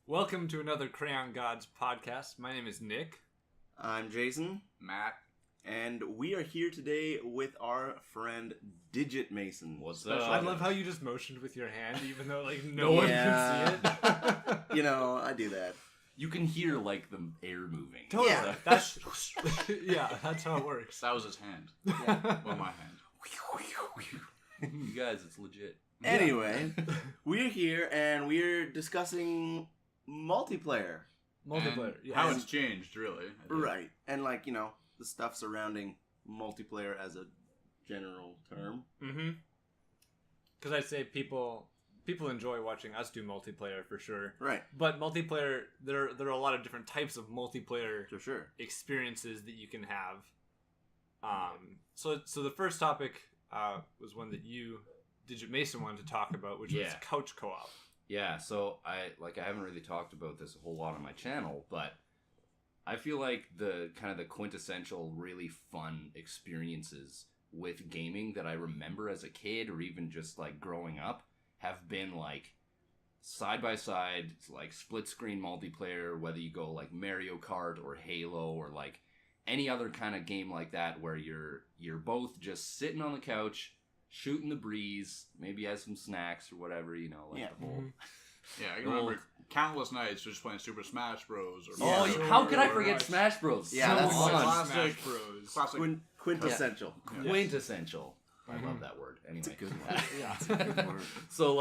Welcome to another Crayon Gods podcast. My name is Nick. I'm Jason. Matt. And we are here today with our friend DigitMason. What's I up? love how you just motioned with your hand, even though no one can see it. You know, I do that. You can hear like the air moving. Totally. Yeah. That's that's how it works. That was his hand. Yeah. Well, my hand. You guys, it's legit. Anyway, we're here and we're discussing multiplayer. Multiplayer. And Yeah. how it's changed, really. I think. Right. And the stuff surrounding multiplayer as a general term. Mm-hmm. Because I'd say people enjoy watching us do multiplayer for sure. Right. But multiplayer, there are a lot of different types of multiplayer For sure. experiences that you can have. So the first topic was one that you, DigitMason, wanted to talk about, which was couch co-op. Yeah, so I haven't really talked about this a whole lot on my channel, but I feel like the kind of the quintessential really fun experiences with gaming that I remember as a kid or even just like growing up have been like side by side, like split screen multiplayer, whether you go like Mario Kart or Halo or like any other kind of game like that where you're both just sitting on the couch, shooting the breeze, maybe have some snacks or whatever, the whole. Yeah, I can remember countless nights just playing Super Smash Bros. Or Oh, Yeah. how could I forget Smash Bros? Yeah, So that's fun. classic. Smash Bros. Classic. Quintessential. Quintessential. I love that word. Anyway, It's a good word. Yeah. It's a good word. So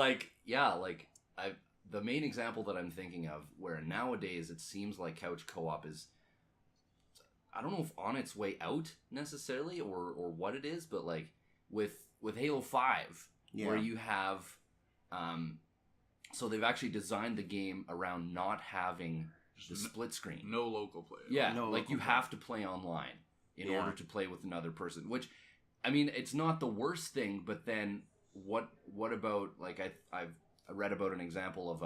the main example that I'm thinking of, where nowadays it seems like couch co-op is, I don't know if on its way out necessarily or what it is, but like with Halo 5, where you have, so they've actually designed the game around not having the split screen. No local play. Yeah, No like local you play. have to play online in order to play with another person. Which, I mean, it's not the worst thing. But then, what about like I read about an example of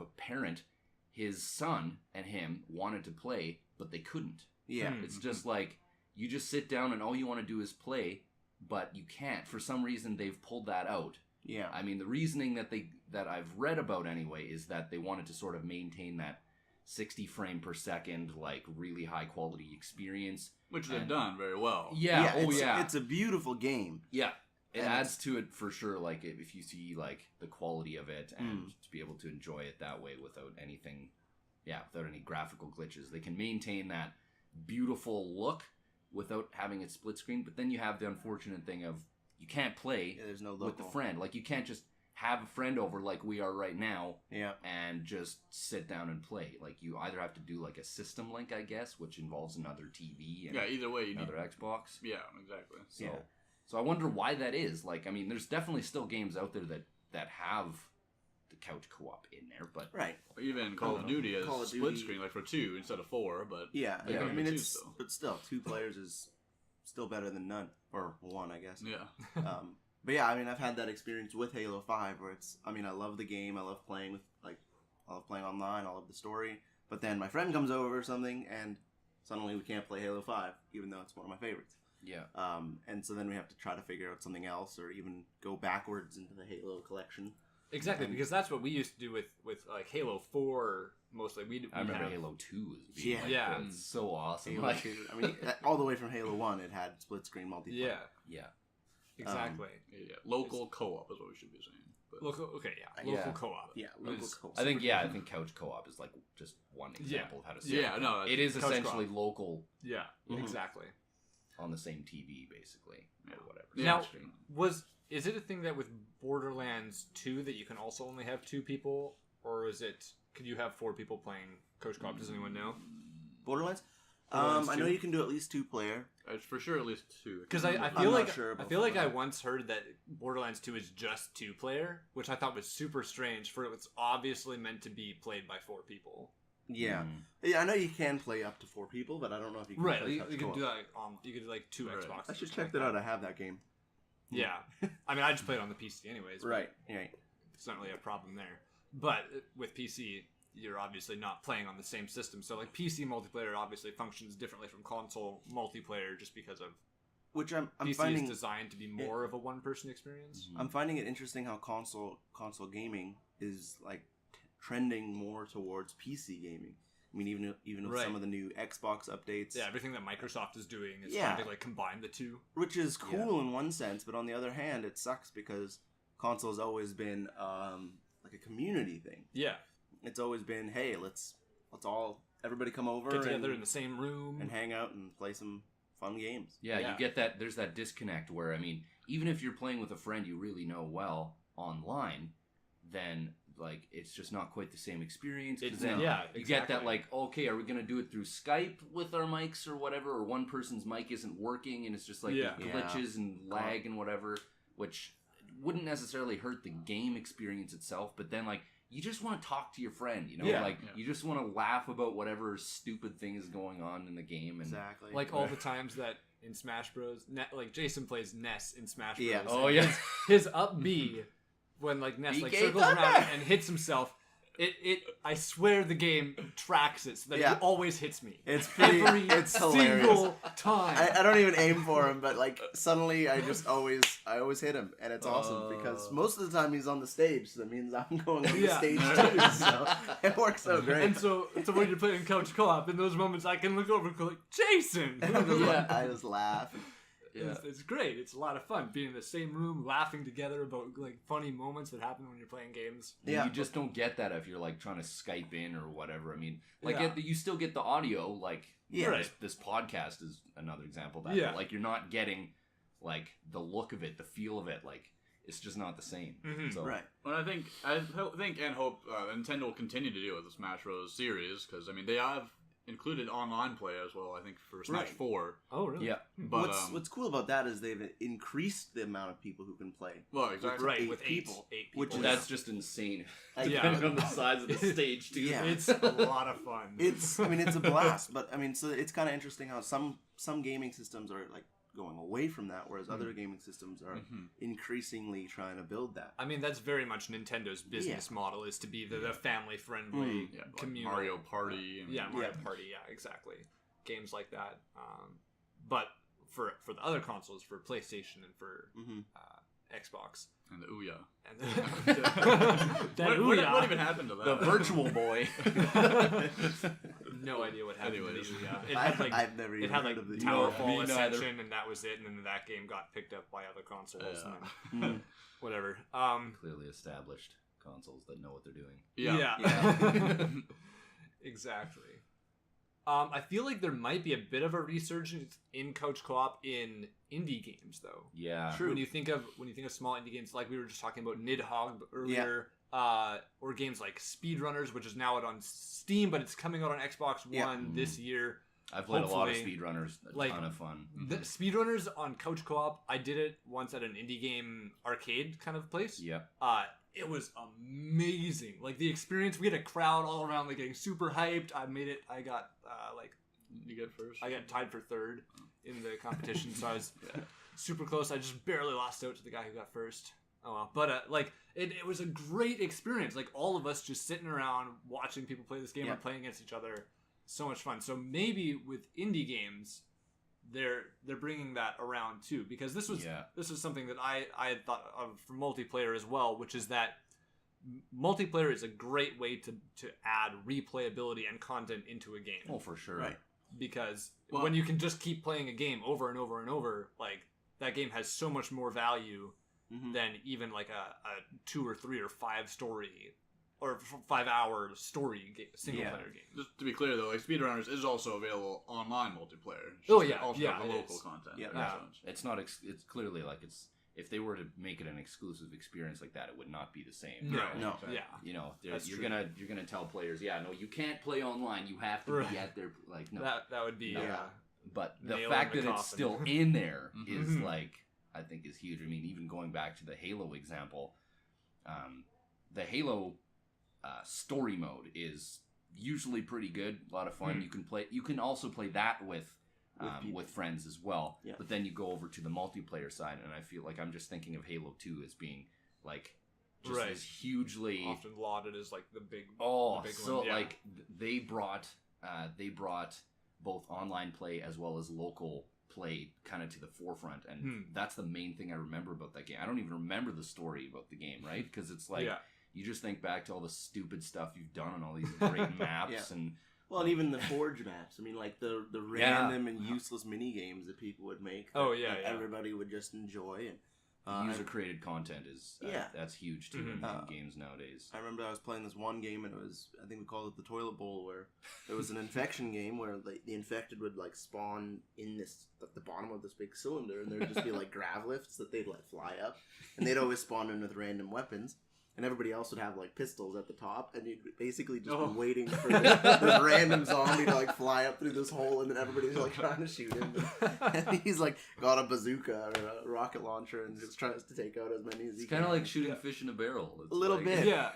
a parent, his son and him wanted to play, but they couldn't. Yeah. It's just like you just sit down and all you want to do is play, but you can't. For some reason, they've pulled that out. Yeah. I mean, the reasoning that I've read about anyway is that they wanted to sort of maintain that 60 frame per second, like really high quality experience, Which they've done very well. Yeah. It's a beautiful game. Yeah. It And adds to it for sure. Like if you see like the quality of it and to be able to enjoy it that way without anything, without any graphical glitches, they can maintain that beautiful look without having it split screen. But then you have the unfortunate thing of you can't play There's no local. with the friend. Like you can't just have a friend over like we are right now Yeah. and just sit down and play. Like you either have to do like a system link, I guess, which involves another TV and Yeah, either way, you need. another Xbox. Yeah, exactly. So I wonder why that is. Like, I mean, there's definitely still games out there that have the couch co-op in there, but Right. Even Call of Duty has Call of split Duty. screen, like for 2 instead of 4, but. Yeah. Yeah, I mean, two it's still. but still 2 players is still better than none or 1, I guess. Yeah. But yeah, I mean, I've had that experience with Halo 5 where I love the game. I love playing I love playing online. I love the story. But then my friend comes over or something and suddenly we can't play Halo 5, even though it's one of my favorites. yeah. And so then we have to try to figure out something else or even go backwards into the Halo collection. Exactly, because that's what we used to do with like Halo 4 mostly. I remember have, Halo 2 as being Yeah. like, it's so awesome. Halo Like, 2, I mean, all the way from Halo 1, it had split screen multiplayer. Yeah, yeah. exactly. Yeah. Local co-op is what we should be saying. But. Local co-op. Yeah, local Is- co-op. I think couch co-op is like just one example of how to say Yeah, it. no. It is couch essentially co-op. local Yeah, Mhm. exactly. on the same TV, basically, Yeah. or whatever. Yeah. Now, is it a thing that with Borderlands 2 that you can also only have 2 people, or could you have 4 people playing couch co-op? Does anyone know? Borderlands? Borderlands I know 2? you can do at least 2 player. It's for sure at least 2. Because I I'm feel not like sure I about feel like I that. once heard that Borderlands 2 is just 2 player, which I thought was super strange. For it's obviously meant to be played by 4 people. Yeah. Mm. Yeah, I know you can play up to 4 people, but I don't know if you can Right, play you couch can co-op. do that. You could do like 2 Right. Xboxes. I should or check something that out. like I have that game. Yeah, I mean, I just played it on the PC anyways. but Right. It's not really a problem there. But with PC, you're obviously not playing on the same system. So like PC multiplayer obviously functions differently from console multiplayer just because of Which I'm PC finding is designed to be more of a one-person experience. I'm finding it interesting how console gaming is like trending more towards PC gaming. I mean, even with some of the new Xbox updates. Yeah, everything that Microsoft is doing is Yeah. trying to like combine the two. Which is cool in one sense, but on the other hand, it sucks because console's always been like a community thing. Yeah. It's always been, hey, let's all everybody come over Get together in the same room and hang out and play some fun games. Yeah, Yeah. you get that. There's that disconnect where, I mean, even if you're playing with a friend you really know well online, then like it's just not quite the same experience. 'Cause then you get that like, okay, are we gonna do it through Skype with our mics or whatever, or one person's mic isn't working and it's just like glitches and lag and whatever, which wouldn't necessarily hurt the game experience itself, but then like you just want to talk to your friend, you know, you just want to laugh about whatever stupid thing is going on in the game, and Exactly. like all the times that in Smash Bros, like Jason plays Ness in Smash Bros. Yeah. Oh yeah, his up B when like Ness like BK circles Thunder! around and hits himself. I swear the game tracks it so that he always hits me. It's pretty. Every It's hilarious. single time. I don't even aim for him, but like suddenly I always hit him, and it's awesome because most of the time he's on the stage, so that means I'm going on the stage too. So it works out great. And so when you're playing couch co-op, in those moments I can look over and go like, Jason! I just laugh. It's great. It's a lot of fun being in the same room, laughing together about like funny moments that happen when you're playing games. You just don't get that if you're like trying to Skype in or whatever. I mean, like you still get the audio. Like this podcast is another example of that. Yeah. But, like you're not getting like the look of it, the feel of it. Like it's just not the same. Mm-hmm. So Right. Well, I think and hope Nintendo will continue to do with the Smash Bros. Series, because I mean they have included online play as well. I think for Smash 4. Oh, really? Yeah. But What's cool about that is they've increased the amount of people who can play. well, exactly. Right, Eight with people, 8 people. which is- that's just insane. Yeah. Depending on the size of the stage too. Yeah. It's a lot of fun. It's a blast, but I mean, so it's kind of interesting how some gaming systems are like going away from that, whereas other gaming systems are increasingly trying to build that. I mean, that's very much Nintendo's business model, is to be the family-friendly Yeah, like communal. Mario Party. And, Mario Party, exactly. Games like that. But for the other consoles, for PlayStation and for Xbox. and the Ouya. And What even happened to that? The Virtual Boy. No idea what happened Anyways. to the Ouya. It had like I've never even it had heard like of the Towerfall Me neither. Ascension, and that was it. And then that game got picked up by other consoles. Yeah. And then, whatever. Clearly established consoles that know what they're doing. Yeah. Exactly. I feel like there might be a bit of a resurgence in couch co-op in indie games, though. Yeah. True. When you think of small indie games, like we were just talking about Nidhogg earlier, or games like Speedrunners, which is now out on Steam, but it's coming out on Xbox One this year. I've played a lot of Hopefully, speedrunners. A like, ton of fun. The Speedrunners on couch co-op, I did it once at an indie game arcade kind of place. Yep. It was amazing. Like the experience, we had a crowd all around, like getting super hyped. I made it. I got You get first? I got tied for third in the competition, so I was super close. I just barely lost out to the guy who got first. Oh well. But it was a great experience. Like all of us just sitting around watching people play this game and playing against each other. So much fun. So maybe with indie games, they're bringing that around too, because this was something that I had thought of for multiplayer as well, which is that multiplayer is a great way to add replayability and content into a game. Oh, for sure. Right. Because when you can just keep playing a game over and over and over, like that game has so much more value than even like a 2 or 3 or 5 story or 5 hour story single player game. Just to be clear though, like Speedrunners is also available online multiplayer. It's Oh, just yeah, also yeah, the it local is. content. Yeah. It's not. It's clearly like it's. If they were to make it an exclusive experience like that, it would not be the same. No. Exactly. Yeah. You know, That's you're true. gonna tell players, no, you can't play online. You have to be at their no. That would be But the nail fact in that the it's coffin. still in there is Mhm. like, I think is huge. I mean, even going back to the Halo example, the Halo story mode is usually pretty good, a lot of fun. You can play. You can also play that with friends as well. Yeah. But then you go over to the multiplayer side, and I feel like I'm just thinking of Halo 2 as being like just Right. this hugely often lauded as like the big Oh, the big so one. Yeah. like they brought both online play as well as local play kind of to the forefront, and that's the main thing I remember about that game. I don't even remember the story about the game, right? Because it's like you just think back to all the stupid stuff you've done on all these great maps Yeah. and. Well, and even the Forge maps. I mean, like the random and useless mini games that people would make. That everybody would just enjoy. And user-created content is that's huge too in games nowadays. I remember I was playing this one game, and it was, I think we called it the Toilet Bowl, where it was an infection game where like the infected would like spawn in this at the bottom of this big cylinder, and there would just be like grav lifts that they'd like fly up, and they'd always spawn in with random weapons. And everybody else would have like pistols at the top, and you'd basically just be waiting for this random zombie to like fly up through this hole, and then everybody's like trying to shoot him. And he's like got a bazooka or a rocket launcher and just tries to take out as many as he can. It's kind of like shooting fish in a barrel. It's a little like... bit, yeah.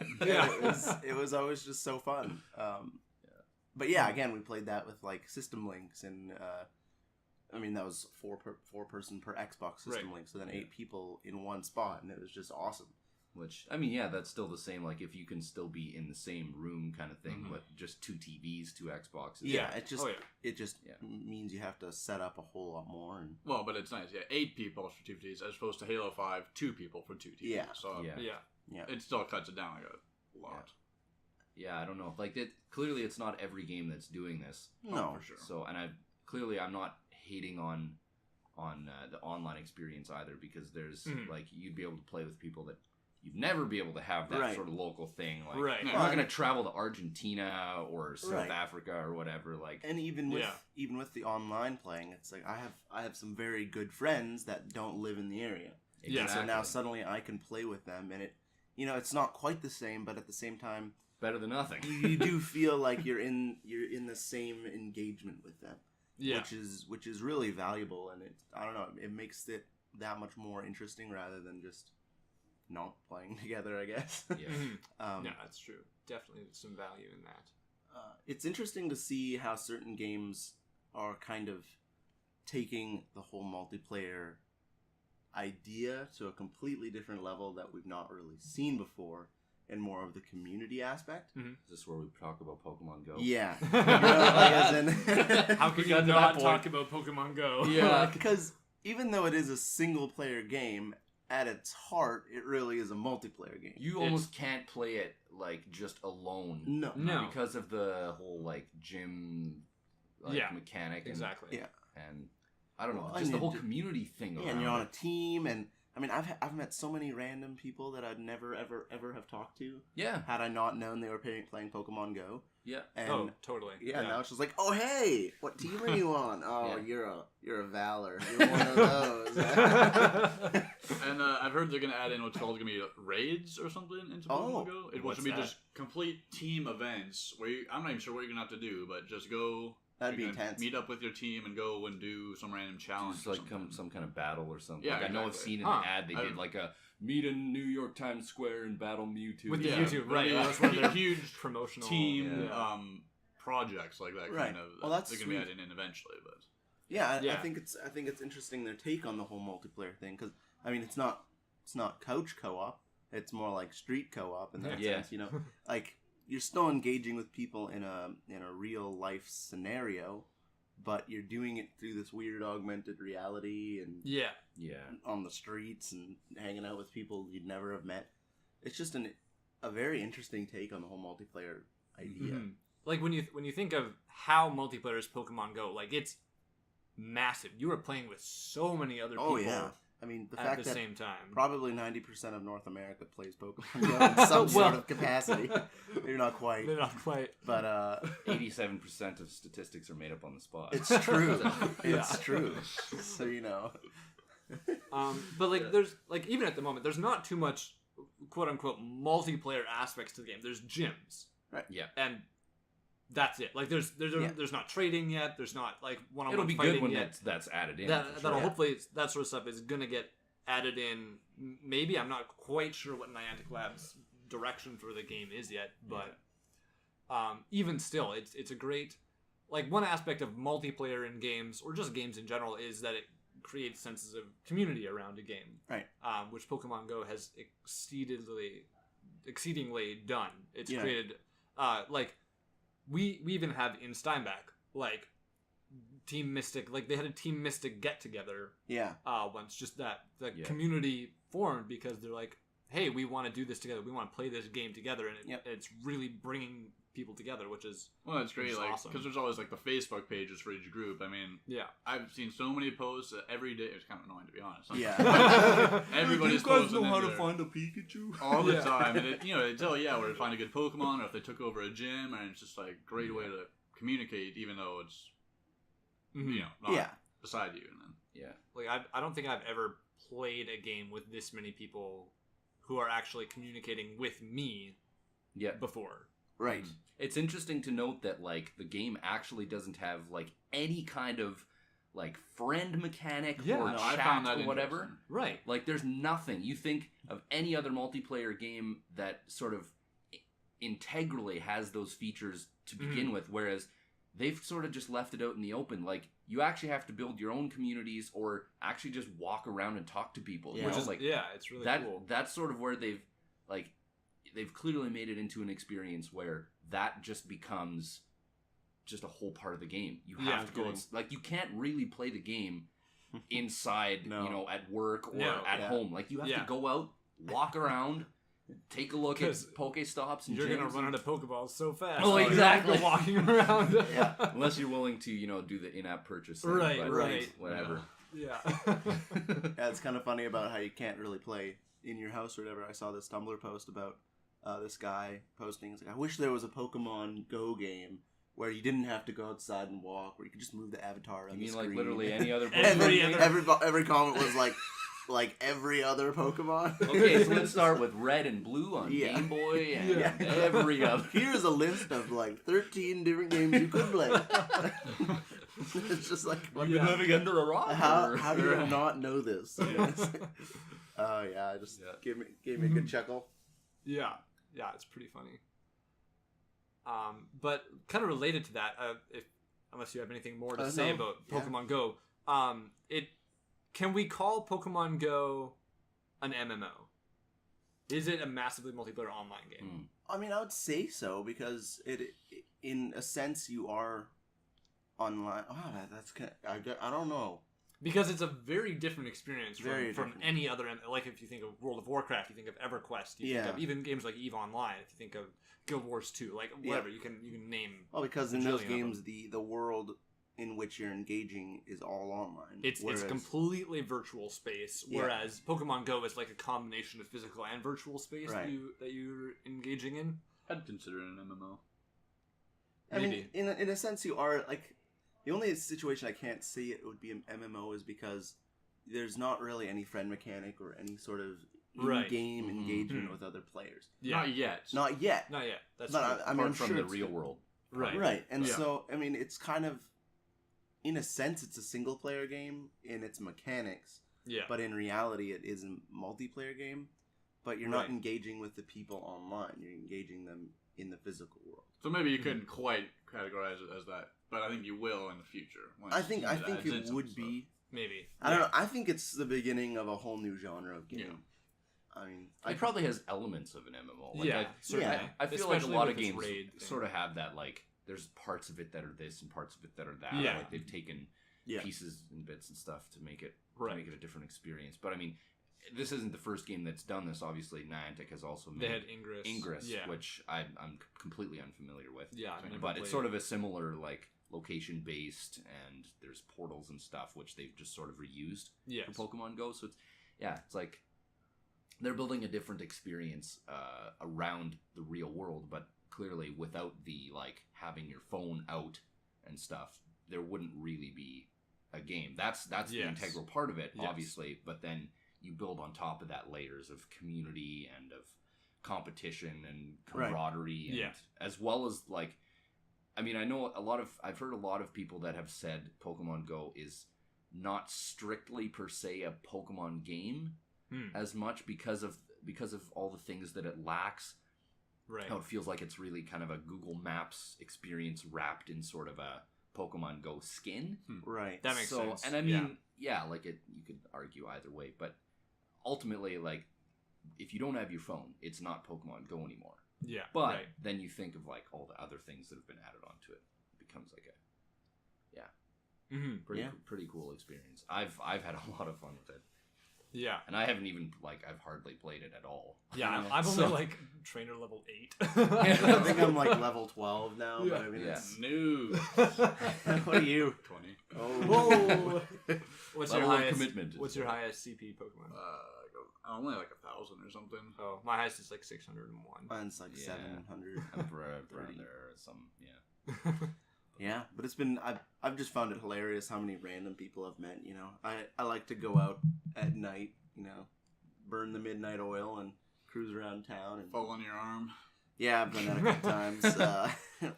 It was always just so fun. But yeah, again, we played that with like system links, and I mean that was four person per Xbox system link, so then 8 people in one spot, and it was just awesome. Which, I mean, yeah, that's still the same, like, if you can still be in the same room kind of thing, but just 2 TVs, 2 Xboxes. Yeah, it just means you have to set up a whole lot more. And... Well, but it's nice, 8 people for 2 TVs, as opposed to Halo 5, 2 people for 2 TVs. Yeah. So, yeah. It still cuts it down like a lot. Yeah, I don't know. Like, clearly it's not every game that's doing this. No, for sure. So, and I'm not hating on the online experience either, because there's, like, you'd be able to play with people that you'd never be able to have that sort of local thing. Like, you're not going to travel to Argentina or South Africa or whatever. Like, and even with the online playing, it's like I have some very good friends that don't live in the area. Exactly. So now suddenly I can play with them, and it's not quite the same, but at the same time, better than nothing. You do feel like you're in the same engagement with them. Yeah. Which is really valuable, and I don't know, it makes it that much more interesting rather than just not playing together, I guess. Yeah. Yeah, that's true. Definitely some value in that. It's interesting to see how certain games are kind of taking the whole multiplayer idea to a completely different level that we've not really seen before, and more of the community aspect. Is this where we talk about Pokemon Go? Yeah. How could you not talk about Pokemon Go? Yeah, because even though it is a single-player game, at its heart, it really is a multiplayer game. You almost can't play it, like, just alone. No. Because of the whole, like, gym mechanic. Exactly. And I don't know, just the whole community thing. Yeah, and you're on a team, and I mean, I've met so many random people that I'd never, ever have talked to. Yeah. Had I not known they were playing Pokemon Go. Yeah. And totally. Yeah, now it's just like, oh, hey, what team are you on? Oh, you're a Valor. You're one of those. And I've heard they're going to add in what's called raids or something into Pokemon Go. It should be just complete team events where I'm not even sure what you're going to have to do, but just go. That'd be intense. Meet up with your team and go and do some random challenge. Just like some kind of battle or something. Yeah, like, I know I've seen in the ad they did like a meet in New York Times Square and battle Mewtwo. With the YouTube, right? That's one of their huge promotional team projects like that kind of. Well, that's they're gonna be adding in eventually, but I think it's interesting their take on the whole multiplayer thing, because I mean it's not couch co-op, it's more like street co-op in that sense. You know, like you're still engaging with people in a real life scenario, but you're doing it through this weird augmented reality and on the streets and hanging out with people you'd never have met. It's just a very interesting take on the whole multiplayer idea. Mm-hmm. Like when you think of how multiplayer is Pokemon Go, like it's massive. You are playing with so many other people. Oh yeah. I mean, the at fact the that same time, probably 90% of North America plays Pokemon Go in some sort of capacity. They're not quite. But 87% of statistics are made up on the spot. It's true. It's true. So you know. But like, there's like even at the moment, there's not too much quote unquote multiplayer aspects to the game. There's gyms, right? Yeah, and that's it. Like there's not trading yet. There's not like one-on-one fighting yet. It'll be good when that's added in. That'll hopefully that sort of stuff is gonna get added in. Maybe I'm not quite sure what Niantic Labs' direction for the game is yet, but even still, it's a great like one aspect of multiplayer in games or just games in general is that it creates senses of community around a game, right? Which Pokemon Go has exceedingly done. It's created like. We even have in Steinbach, like, Team Mystic, like, they had a Team Mystic get-together once, just that the community formed because they're like, hey, we want to do this together. We want to play this game together, and Yep. it's really bringing people together, which is Well, that's great. Which is Like, awesome. because there's always like the Facebook pages for each group. I mean, yeah. I've seen so many posts every day. It's kind of annoying to be honest. Yeah. Everybody's posting in there find a Pikachu? all the Yeah. time, and they tell you where to find a good Pokemon, or if they took over a gym, and it's just like a great way to communicate, even though it's Mhm. not Yeah. beside you. And then Yeah. Like I don't think I've ever played a game with this many people who are actually communicating with me Yeah. before. Right. It's interesting to note that like the game actually doesn't have like any kind of like friend mechanic Yeah, or no, I chat found that or whatever. interesting. Right. Like there's nothing. You think of any other multiplayer game that sort of integrally has those features to begin with, whereas they've sort of just left it out in the open. Like you actually have to build your own communities or actually just walk around and talk to people. Yeah. You Which know? is like it's really that. cool. That's sort of where they've clearly made it into an experience where that just becomes just a whole part of the game. You have Yeah, to go getting- like you can't really play the game inside, No. at work or No, at yeah. home. Like you have Yeah. to go out, walk around, take a look at 'Cause Pokestops and You're gonna gyms run and- out of Pokeballs so fast. Oh, You're exactly. not walking around. Yeah. unless you're willing to do the in-app purchase thing, Right, but right. whatever. Yeah. Yeah, it's kind of funny about how you can't really play in your house or whatever. I saw this Tumblr post about this guy posting. It's like, I wish there was a Pokemon Go game where you didn't have to go outside and walk, where you could just move the avatar on You the mean screen. like literally any other And Every then other- every comment was like every other Pokemon. Okay, so let's start with Red and Blue on Yeah. Game Boy and Yeah. every other. Here's a list of like 13 different games you could play. It's just like I've been living under a rock. how do you not know this? Oh yeah, it just Yeah. gave me a good chuckle. Yeah, it's pretty funny. But kind of related to that, unless you have anything more to say No. about Yeah. Pokemon Go, can we call Pokemon Go an MMO? Is it a massively multiplayer online game? I mean, I would say so because in a sense, you are online. Oh, that's kind of, I don't know. Because it's a very different experience from Very different. any other. Like if you think of World of Warcraft, you think of EverQuest, you think Yeah. of even games like EVE Online. If you think of Guild Wars 2, like whatever, you can name. Well, because in those Bajillion of games, the world in which you're engaging is all online. It's whereas- completely virtual space, Yeah. whereas Pokemon Go is like a combination of physical and virtual space Right. that you're engaging in. I'd consider it an MMO. I mean, Maybe. in a sense, you are like the only situation I can't see it would be an MMO is because there's not really any friend mechanic or any sort of Right. in-game Mhm. engagement with other players. Yeah, Not yet. Not yet. not yet. That's But true. I mean, Apart I'm from sure the it's- real world. Right. Right, and Yeah. so I mean, it's kind of, in a sense, it's a single player game in its mechanics, Yeah. but in reality, it is a multiplayer game. But you're not Right. engaging with the people online; you're engaging them in the physical world. So maybe you couldn't quite categorize it as that, but I think you will in the future. once I think adds in it some would stuff. be. Maybe. I don't know. I think it's the beginning of a whole new genre of game. Yeah. I mean, It probably has elements of an MMO. Like, Yeah, certainly. yeah. I feel like a Especially lot with of this games raid thing. sort of have that. Like, there's parts of it that are this and parts of it that are that. Yeah. Like they've taken Yeah. pieces and bits and stuff to make it Right. a different experience. But I mean, this isn't the first game that's done this. Obviously, Niantic has also They made had Ingress. Ingress, Yeah. which I'm completely unfamiliar with. Yeah, I've never But it's played sort it. of a similar like location based, and there's portals and stuff which they've just sort of reused Yes. for Pokemon Go. So it's like they're building a different experience around the real world, but clearly without the like having your phone out and stuff, there wouldn't really be a game. That's the Yes. integral part of it, Yes. obviously. But then you build on top of that layers of community and of competition and Right. camaraderie, and Yeah. as well as like, I mean, I've heard a lot of people that have said Pokemon Go is not strictly per se a Pokemon game as much because of all the things that it lacks. Right. How it feels like it's really kind of a Google Maps experience wrapped in sort of a Pokemon Go skin. right. That makes sense. And I mean, yeah, like you could argue either way, but ultimately, like, if you don't have your phone, it's not Pokemon Go anymore. Yeah. But right. then you think of like all the other things that have been added onto it. It becomes like a Mm-hmm. pretty cool experience. I've had a lot of fun with it. Yeah. And I haven't even I've hardly played it at all. Yeah, Yeah. I'm only So- like trainer level 8. I think I'm like level 12 now, but I mean, Yeah. it's... No. What are you? 20. Oh. Whoa! What's your Level of highest commitment is What's your good. highest CP Pokemon? Only like 1,000 or something. Oh, my highest is like 601. Mine's like Yeah. 700. I'm around 30. there or some, yeah. Yeah, but it's been I've just found it hilarious how many random people I've met. You know, I like to go out at night. You know, burn the midnight oil and cruise around town and Fall on your arm. yeah, I've done that a couple times.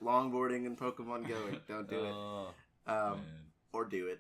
Longboarding and Pokemon Go. Don't do it. Oh, Um, man. or do it.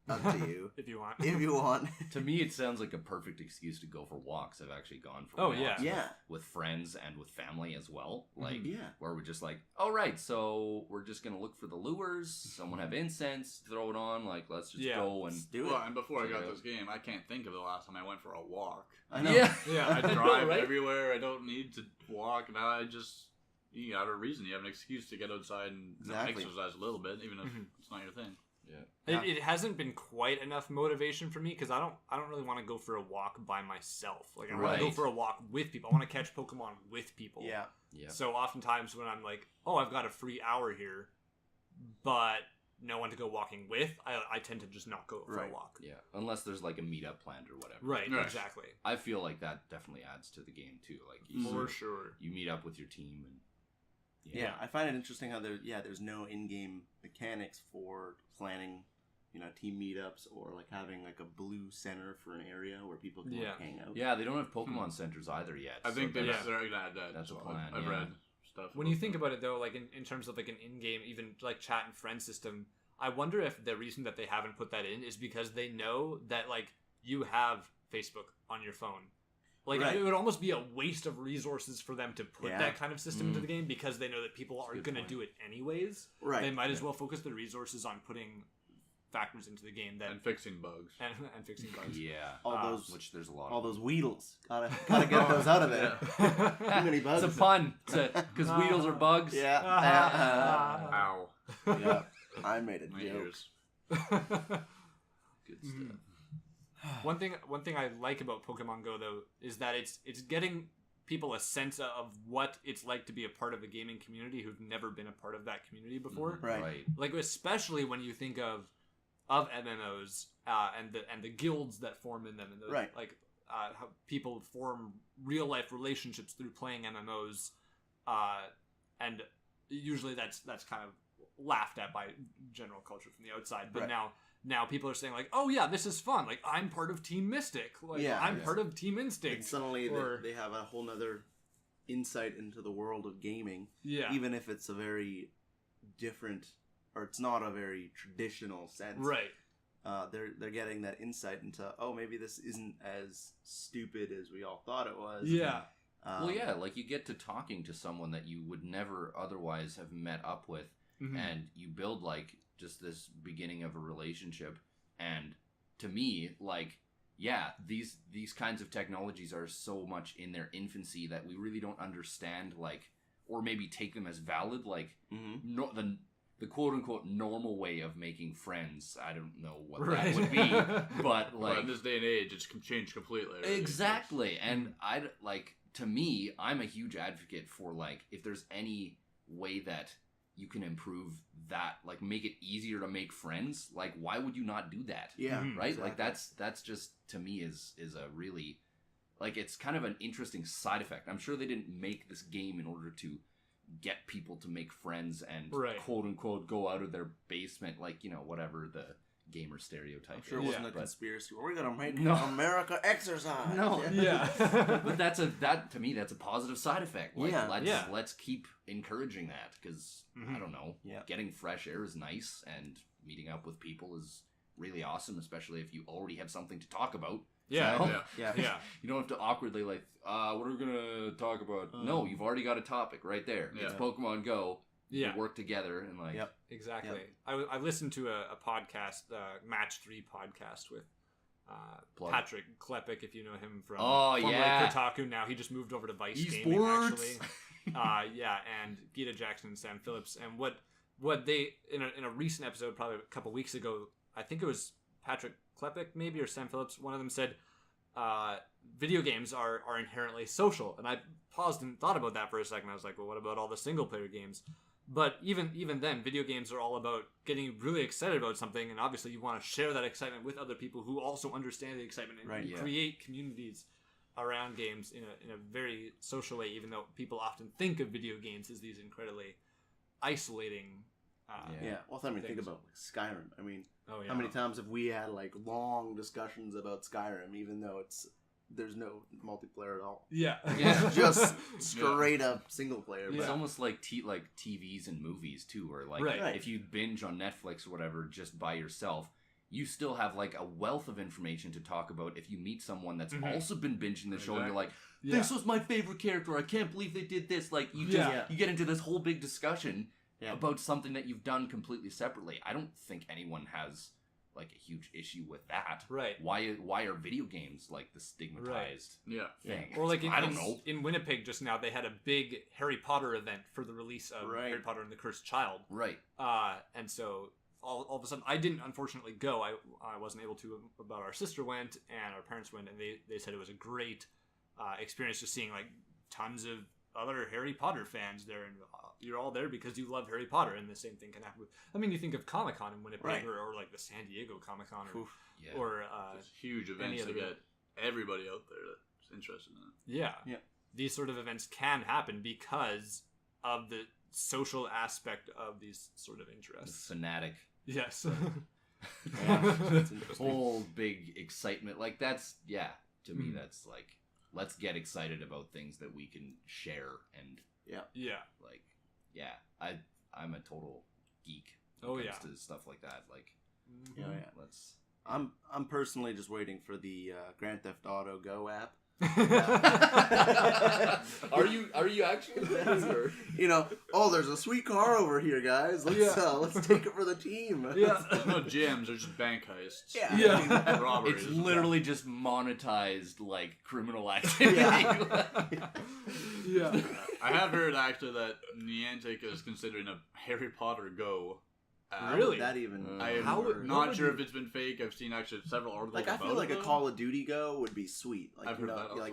Up to you. If you want. If you want. To me, it sounds like a perfect excuse to go for walks. I've actually gone for Oh, walks yeah. with, Yeah. with friends and with family as well. Like, Yeah. where we're just like, all right, so we're just going to look for the lures. Someone have incense, throw it on. Like, let's just Yeah. go and... Let's do it. Well, and before I got Yeah. this game, I can't think of the last time I went for a walk. I know. Yeah. Yeah, I I know, drive right? everywhere. I don't need to walk. Now I just, you have a reason. You have an excuse to get outside and Exactly. exercise a little bit, even if Mhm. it's not your thing. Yeah. It hasn't been quite enough motivation for me because I don't really want to go for a walk by myself. Like I want to go Right. for a walk with people. I want to catch Pokemon with people. Yeah. Yeah. So oftentimes when I'm like, oh, I've got a free hour here, but no one to go walking with, I tend to just not go for Right. a walk. Yeah. Unless there's like a meetup planned or whatever. Right. Right. Exactly. I feel like that definitely adds to the game too. Like, you, For sort of- sure. you meet up with your team and... Yeah, I find it interesting how there's no in-game mechanics for planning, you know, team meetups or like having like a blue center for an area where people can Yeah. like, hang out. Yeah, they don't have Pokemon centers either yet. I think so they're that's- going to add that. that's a so plan, I've yeah. read stuff. When you think about it though, like in terms of like an in-game, even like chat and friend system, I wonder if the reason that they haven't put that in is because they know that like you have Facebook on your phone. Like Right. it would almost be a waste of resources for them to put Yeah. that kind of system into the game because they know that people That's a are good going to point. do it anyways. Right. They might as Yeah. well focus their resources on putting factors into the game that and fixing bugs. and fixing bugs. Yeah. all Ah, those Which there's a lot all of. those Weedles. Gotta get those out of there. Too many bugs. It's a pun. Because Weedles are bugs. Yeah. Ow. Yeah. I made a My joke. ears. Good stuff. One thing I like about Pokemon Go though is that it's getting people a sense of what it's like to be a part of a gaming community who've never been a part of that community before. Right. Like especially when you think of MMOs and the guilds that form in them and the, Right. like how people form real life relationships through playing MMOs, and usually that's kind of laughed at by general culture from the outside. But Right. now people are saying like, oh yeah, this is fun. Like I'm part of Team Mystic. Like Yeah, I'm yeah. part of Team And Instinct. suddenly Or- they have a whole nother insight into the world of gaming, Yeah. even if it's a very different or it's not a very traditional sense. Right. They're getting that insight into, oh, maybe this isn't as stupid as we all thought it was. Yeah. Well, yeah, like you get to talking to someone that you would never otherwise have met up with, Mhm. and you build like just this beginning of a relationship. And to me, like, yeah, these kinds of technologies are so much in their infancy that we really don't understand, like, or maybe take them as valid. Like, Mm-hmm. no, the quote unquote normal way of making friends. I don't know what Right. that would be, but But like in this day and age, it's changed completely. Really. exactly. And I like, to me, I'm a huge advocate for like, if there's any way that you can improve that, like make it easier to make friends, like why would you not do that? Yeah. Mhm. Right? Exactly. Like that's just, to me, is a really, like, it's kind of an interesting side effect. I'm sure they didn't make this game in order to get people to make friends and Right. quote unquote go out of their basement, like, you know, whatever the gamer stereotype I'm sure it is. wasn't a But- conspiracy. We're gonna make No. America exercise. No. Yeah. but that to me, that's a positive side effect. Like, Yeah. let's keep encouraging that, because Mhm. I don't know, Yeah. getting fresh air is nice, and meeting up with people is really awesome, especially if you already have something to talk about. Yeah. So, Yeah. Yeah. Yeah. you don't have to awkwardly like, what are we gonna talk about? No, you've already got a topic right there. It's Yeah. Pokemon Go. Yeah. You work together and like, Yep. Exactly. I listened to a podcast, Match 3 podcast with Plug. Patrick Klepek, if you know him from Oh, formerly yeah. Kotaku. Now he just moved over to Vice Gaming, Esports. actually. Yeah, and Gita Jackson and Sam Phillips. And what they, in a recent episode, probably a couple weeks ago, I think it was Patrick Klepek maybe, or Sam Phillips, one of them said, video games are inherently social. And I paused and thought about that for a second. I was like, well, what about all the single player games? But even then, video games are all about getting you really excited about something, and obviously you want to share that excitement with other people who also understand the excitement, and you create communities around games in a very social way, even though people often think of video games as these incredibly isolating Well, I mean, think about like Skyrim. I mean, how how many times have we had like long discussions about Skyrim, even though there's no multiplayer at all? Yeah. It's just straight up single player. It's But almost like TVs and movies too, or like Right. if you binge on Netflix or whatever just by yourself, you still have like a wealth of information to talk about if you meet someone that's also been binging the show and you're like, this was my favorite character, I can't believe they did this. Like you just you get into this whole big discussion about something that you've done completely separately. I don't think anyone has like a huge issue with that. Right. Why are video games like the stigmatized thing? Or like I don't know. In Winnipeg just now, they had a big Harry Potter event for the release of Harry Potter and the Cursed Child. Right. And so all of a sudden, I didn't unfortunately go. I wasn't able to, but our sister went and our parents went, and they said it was a great experience just seeing like tons of other Harry Potter fans there, and you're all there because you love Harry Potter, and the same thing can happen with, I mean, you think of Comic-Con in Winnipeg or like the San Diego Comic-Con or It's huge events to get everybody out there that's interested in it. Yeah. These sort of events can happen because of the social aspect of these sort of interests. The fanatic. Yes. that's interesting. Whole big excitement. Like that's to me that's like, let's get excited about things that we can share and like I'm a total geek when it comes to stuff like that. Like let's I'm personally just waiting for the Grand Theft Auto Go app. Are you actually? There's a sweet car over here, guys. Let's take it for the team. There's no gyms, there's just bank heists. Robberies. It's literally just monetized like criminal activity. I have heard actually that Niantic is considering a Harry Potter Go. Really? That even? I'm not sure if it's been fake. I've seen actually several articles. Like I feel like a Call of Duty Go would be sweet. Like I've heard that also,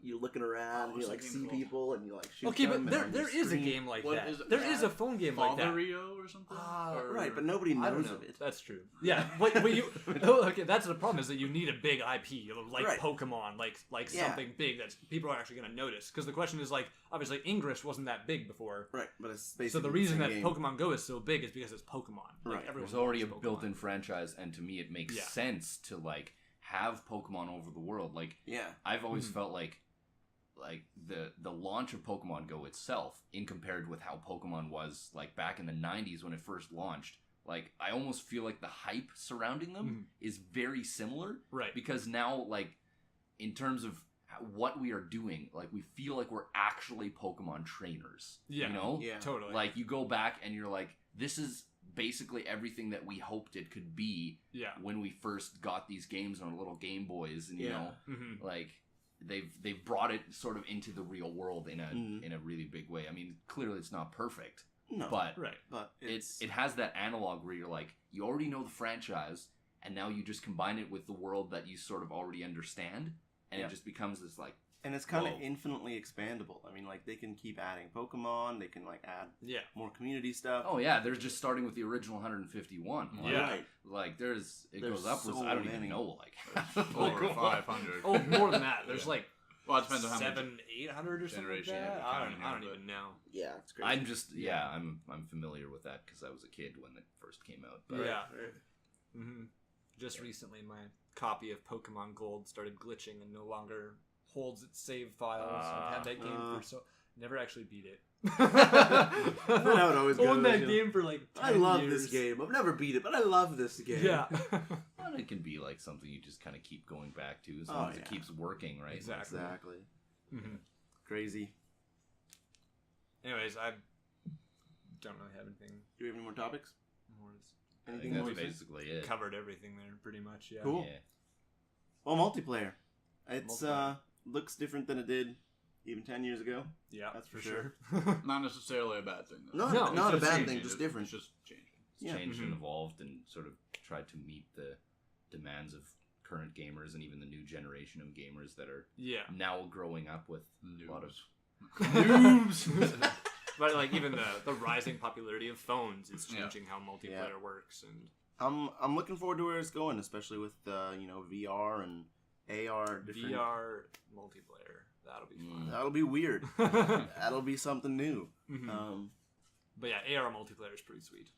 you're looking around, and you like see people, and you like shoot okay, them. but there is a game like that. There is a phone game like that. Rio or something. Right, but nobody knows of it. That's true. Yeah, okay, that's the problem is that you need a big IP, like Pokemon, like something big that people are actually going to notice. Because the question is like, obviously English wasn't that big before. Right, but it's basically so the reason that game. Pokemon Go is so big is because it's Pokemon. Like, There's already a built-in franchise, and to me, it makes sense to like have Pokemon over the world. Like, I've always felt like the launch of Pokemon Go itself, in compared with how Pokemon was like back in the '90s when it first launched. Like, I almost feel like the hype surrounding them is very similar, right? Because now, like, in terms of what we are doing, like, we feel like we're actually Pokemon trainers. Yeah, you know, totally. Like, you go back and you're like, this is basically everything that we hoped it could be when we first got these games on our little Game Boys, and you know, like they've brought it sort of into the real world in a really big way. I mean, clearly it's not perfect, but it has that analog where you're like, you already know the franchise, and now you just combine it with the world that you sort of already understand, and it just becomes this like. And it's kind of infinitely expandable. I mean, like, they can keep adding Pokemon. They can, like, add more community stuff. Oh, yeah. They're just starting with the original 151. Like, there's goes upwards. So I don't even know, like. Over 500. Oh, more than that. There's, like, well, it depends on how 800 or something like that. I don't even know. Yeah, it's crazy. I'm just, I'm familiar with that because I was a kid when it first came out. But Just recently, my copy of Pokemon Gold started glitching and no longer holds its save files. I've had that game for never actually beat it. That's how it always goes. Owned that game for like 10 I love years. this game. I've never beat it, but I love this game. Yeah. Well, it can be like something you just kind of keep going back to as long as it keeps working, right? Exactly. Crazy. Anyways, I don't really have anything. Do we have any more topics? I think that's basically it. Covered everything there pretty much. Yeah. Cool. Yeah. Well, multiplayer. It's looks different than it did even 10 years ago. Yeah, that's for sure. Not necessarily a bad thing, though. No, not a bad changing. thing, just different. It's just changing. It's changed and evolved and sort of tried to meet the demands of current gamers and even the new generation of gamers that are Yeah. now growing up with a lot of Noobs. But like even the rising popularity of phones is changing how multiplayer works, and I'm looking forward to where it's going, especially with VR and AR. Different... VR multiplayer. That'll be fun. That'll be weird. That'll be something new. Mm-hmm. But yeah, AR multiplayer is pretty sweet.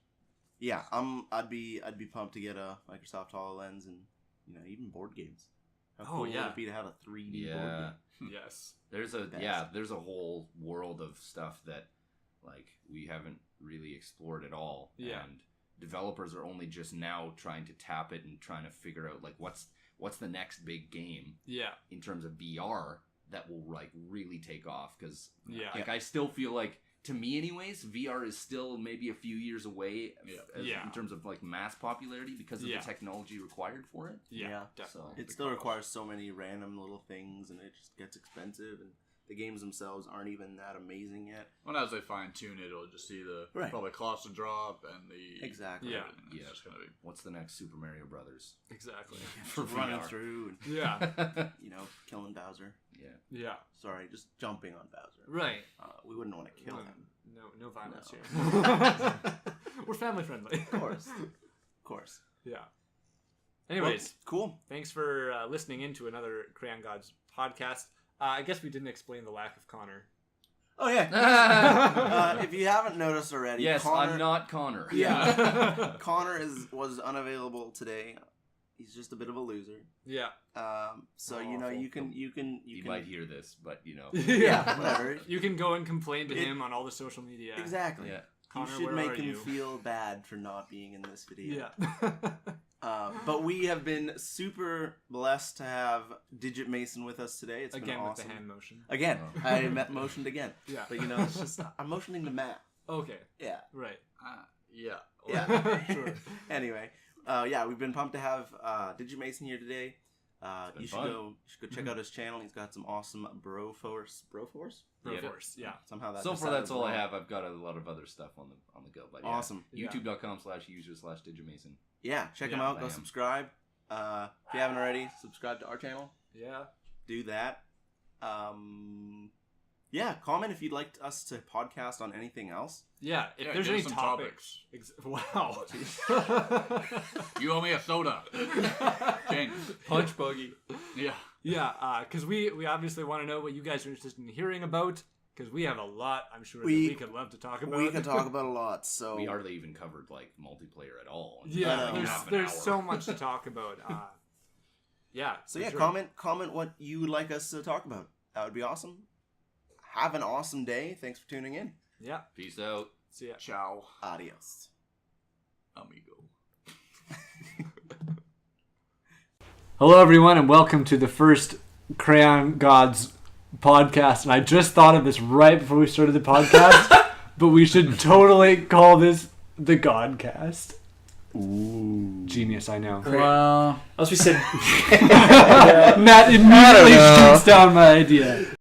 Yeah, I'd be pumped to get a Microsoft HoloLens and even board games. How cool would it be to have a 3D board game? Yes. There's a whole world of stuff that like we haven't really explored at all. Yeah. And developers are only just now trying to tap it and trying to figure out like what's the next big game in terms of VR that will like really take off, because I still feel like, to me anyways, VR is still maybe a few years away in terms of like mass popularity because of the technology required for it. Yeah, definitely. So it still requires so many random little things, and it just gets expensive, and the games themselves aren't even that amazing yet. Well, as they fine tune it, it'll just see the probably cost to drop and the exactly. It's just gonna be what's the next Super Mario Brothers? Exactly. For running through and killing Bowser. Yeah. Sorry, just jumping on Bowser. Right. We wouldn't want to kill him. No violence here. We're family friendly. Of course. Yeah. Anyways, well, cool. Thanks for listening in to another Crayon Gods podcast. I guess we didn't explain the lack of Connor. Oh, yeah. If you haven't noticed already, yes, Connor, I'm not Connor. Yeah. Connor was unavailable today. He's just a bit of a loser. Yeah. So you can. You might hear this, but yeah, whatever. You can go and complain to him on all the social media. Exactly. Yeah. Connor, you should make him feel bad for not being in this video. Yeah. But we have been super blessed to have DigitMason with us today. It's again been awesome. with the hand motion. Again, I motioned again. Yeah. But it's just I'm motioning to Matt. Okay. Yeah. Right. Yeah. Sure. Anyway, we've been pumped to have DigitMason here today. You should go check out his channel. He's got some awesome Broforce. Yeah. Somehow that. So far, that's all I have. I've got a lot of other stuff on the go. But awesome. YouTube.com/user/DigitMason. Yeah, check him out. Go subscribe. If you haven't already, subscribe to our channel. Yeah. Do that. Comment if you'd like us to podcast on anything else. Yeah, if there's any topics. Wow. You owe me a soda. James. Punch buggy. Yeah. Yeah, because we obviously want to know what you guys are interested in hearing about, because we have a lot, I'm sure, that we could love to talk about. We could talk about a lot, so... We hardly even covered, like, multiplayer at all. Yeah, there's so much to talk about. So comment what you would like us to talk about. That would be awesome. Have an awesome day. Thanks for tuning in. Yeah. Peace out. See ya. Ciao. Adios. Amigo. Hello, everyone, and welcome to the first Crayon Gods podcast. And I just thought of this right before we started the podcast, but we should totally call this the Godcast. Ooh. Genius, I know. Well, as we said, Matt immediately shoots down my idea.